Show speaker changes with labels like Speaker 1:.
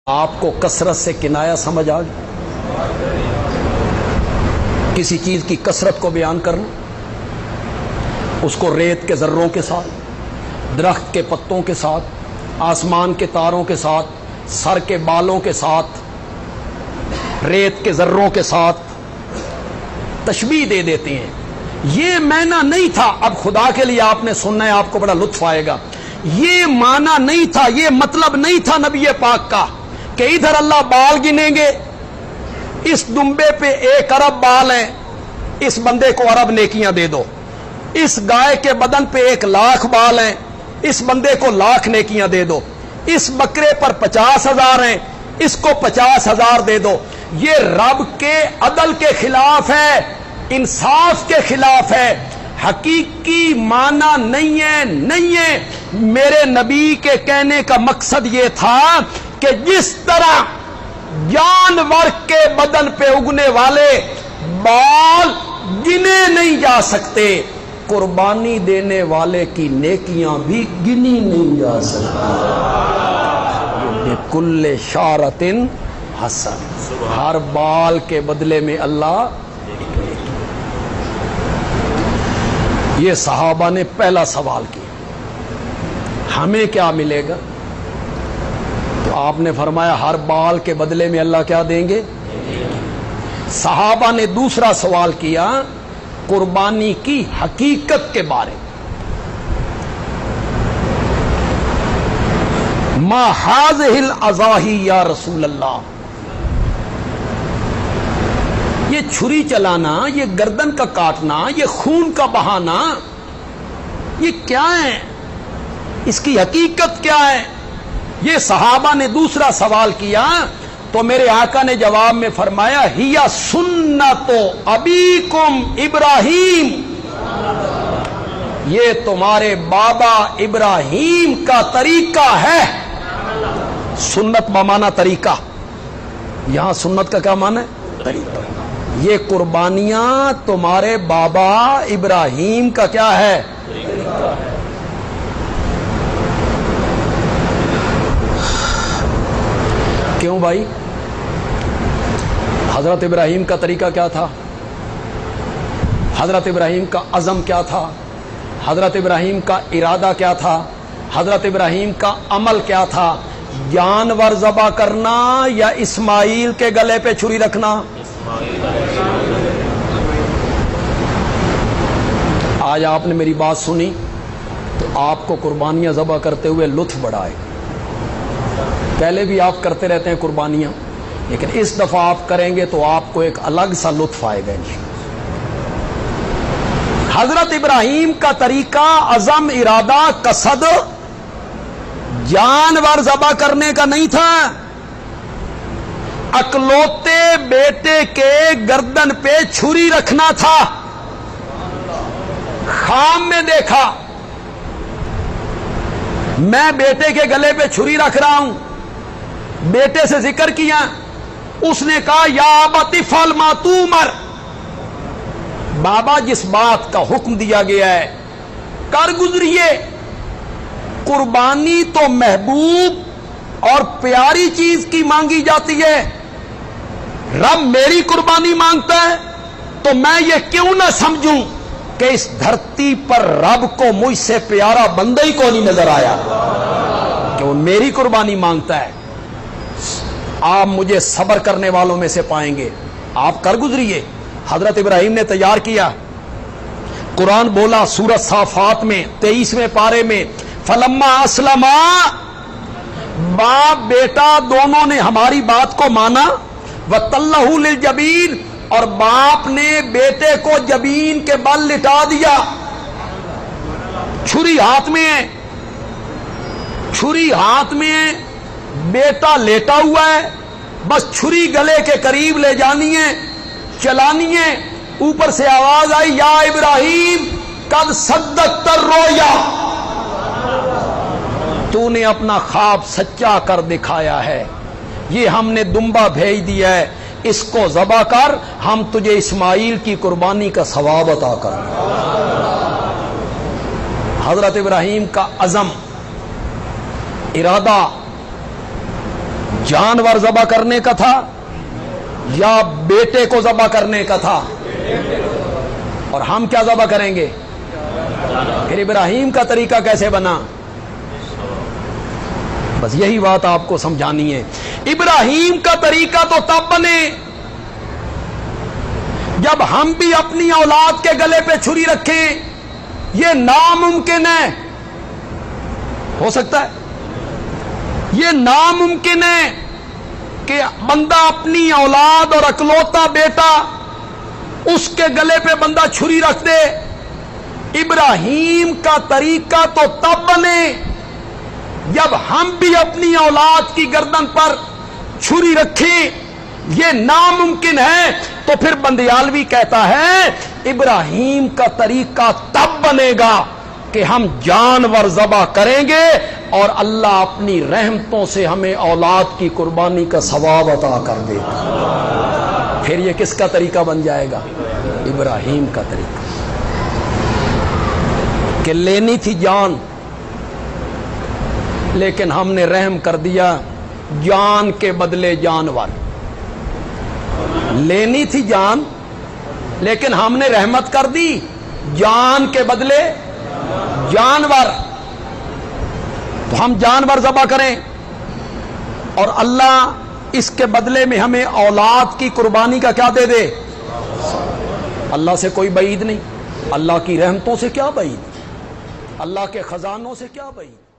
Speaker 1: آپ کو کثرت سے کنایا سمجھ آ گئی؟ کسی چیز کی کثرت کو بیان کرنا، اس کو ریت کے ذروں کے ساتھ، درخت کے پتوں کے ساتھ، آسمان کے تاروں کے ساتھ، سر کے بالوں کے ساتھ، ریت کے ذروں کے ساتھ تشبیہ دے دیتے ہیں۔ یہ معنی نہیں تھا، اب خدا کے لیے آپ نے سننا ہے، آپ کو بڑا لطف آئے گا۔ یہ معنی نہیں تھا، یہ مطلب نہیں تھا نبی پاک کا کہ ادھر اللہ بال گنیں گے، اس دمبے پہ 1 ارب بال ہیں، اس بندے کو ارب نیکیاں دے دو، اس گائے کے بدن پہ 1,00,000 بال ہیں، اس بندے کو 1,00,000 نیکیاں دے دو، اس بکرے پر 50,000 ہیں، اس کو 50,000 دے دو۔ یہ رب کے عدل کے خلاف ہے، انصاف کے خلاف ہے، حقیقی معنی نہیں ہے۔ میرے نبی کے کہنے کا مقصد یہ تھا کہ جس طرح جانور کے بدن پہ اگنے والے بال گنے نہیں جا سکتے، قربانی دینے والے کی نیکیاں بھی گنی نہیں جا سکتی۔ بِكُلِّ شَعْرَةٍ حسن، ہر بال کے بدلے میں اللہ۔ یہ صحابہ نے پہلا سوال کیا، ہمیں کیا ملے گا؟ تو آپ نے فرمایا ہر بال کے بدلے میں اللہ کیا دیں گے؟ صحابہ نے دوسرا سوال کیا قربانی کی حقیقت کے بارے میں، ما هذه الاضاحی یا رسول اللہ، یہ چھری چلانا، یہ گردن کا کاٹنا، یہ خون کا بہانا، یہ کیا ہے؟ اس کی حقیقت کیا ہے؟ یہ صحابہ نے دوسرا سوال کیا تو میرے آقا نے جواب میں فرمایا ہی سنت ابیکم ابراہیم، یہ تمہارے بابا ابراہیم کا طریقہ ہے۔ سنت بمانا طریقہ، یہاں سنت کا کیا معنی ہے؟ طریقہ۔ یہ قربانیاں تمہارے بابا ابراہیم کا کیا ہے؟ کیوں بھائی؟ حضرت ابراہیم کا طریقہ کیا تھا؟ حضرت ابراہیم کا عزم کیا تھا؟ حضرت ابراہیم کا ارادہ کیا تھا؟ حضرت ابراہیم کا عمل کیا تھا؟ جانور ذبح کرنا یا اسماعیل کے گلے پہ چھری رکھنا؟ آج آپ نے میری بات سنی تو آپ کو قربانیاں ذبح کرتے ہوئے لطف بڑا آئے۔ پہلے بھی آپ کرتے رہتے ہیں قربانیاں، لیکن اس دفعہ آپ کریں گے تو آپ کو ایک الگ سا لطف آئے گا۔ حضرت ابراہیم کا طریقہ، عزم، ارادہ، قصد جانور ذبح کرنے کا نہیں تھا، اکلوتے بیٹے کے گردن پہ چھری رکھنا تھا۔ خام میں دیکھا، میں بیٹے کے گلے پہ چھری رکھ رہا ہوں، بیٹے سے ذکر کیا، اس نے کہا یا ابت افعل ما تؤمر، بابا جس بات کا حکم دیا گیا ہے کر گزریے۔ قربانی تو محبوب اور پیاری چیز کی مانگی جاتی ہے، رب میری قربانی مانگتا ہے تو میں یہ کیوں نہ سمجھوں کہ اس دھرتی پر رب کو مجھ سے پیارا بندہ ہی کو نہیں نظر آیا کہ وہ میری قربانی مانگتا ہے۔ آپ مجھے صبر کرنے والوں میں سے پائیں گے، آپ کر گزریے۔ حضرت ابراہیم نے تیار کیا، قرآن بولا سورۃ صافات میں 23ویں پارے میں فلما اسلما، باپ بیٹا دونوں نے ہماری بات کو مانا، وَتَلَّهُ لِلْجَبِينِ، اور باپ نے بیٹے کو جبین کے بل لٹا دیا۔ چھری ہاتھ میں ہے، چھری ہاتھ میں ہے، بیٹا لیٹا ہوا ہے، بس چھری گلے کے قریب لے جانی ہے، چلانی ہے۔ اوپر سے آواز آئی یا ابراہیم قد صدقت الرؤیا، تو نے اپنا خواب سچا کر دکھایا ہے، یہ ہم نے دمبا بھیج دیا ہے، اس کو ذبح کر، ہم تجھے اسماعیل کی قربانی کا ثواب عطا کر۔ حضرت ابراہیم کا عزم، ارادہ، جانور ذبح کرنے کا تھا یا بیٹے کو ذبح کرنے کا تھا؟ اور ہم کیا ذبح کریں گے؟ پھر ابراہیم کا طریقہ کیسے بنا؟ بس یہی بات آپ کو سمجھانی ہے. ابراہیم کا طریقہ تو تب بنے جب ہم بھی اپنی اولاد کے گلے پہ چھری رکھیں. یہ ناممکن ہے. ہو سکتا ہے؟ یہ ناممکن ہے کہ بندہ اپنی اولاد اور اکلوتا بیٹا اس کے گلے پہ بندہ چھری رکھ دے. ابراہیم کا طریقہ تو تب بنے جب ہم بھی اپنی اولاد کی گردن پر چھری رکھیں. یہ ناممکن ہے. تو پھر بندیالوی کہتا ہے ابراہیم کا طریقہ تب بنے گا کہ ہم جانور ذبح کریں گے اور اللہ اپنی رحمتوں سے ہمیں اولاد کی قربانی کا ثواب عطا کر دے گا. پھر یہ کس کا طریقہ بن جائے گا؟ ابراہیم کا طریقہ. کہ لینی تھی جان لیکن ہم نے رحم کر دیا جان کے بدلے جانور. لینی تھی جان لیکن ہم نے رحمت کر دی جان کے بدلے جانور. تو ہم جانور ذبح کریں اور اللہ اس کے بدلے میں ہمیں اولاد کی قربانی کا کیا دے دے؟ اللہ سے کوئی بعید نہیں. اللہ کی رحمتوں سے کیا بعید؟ اللہ کے خزانوں سے کیا بعید؟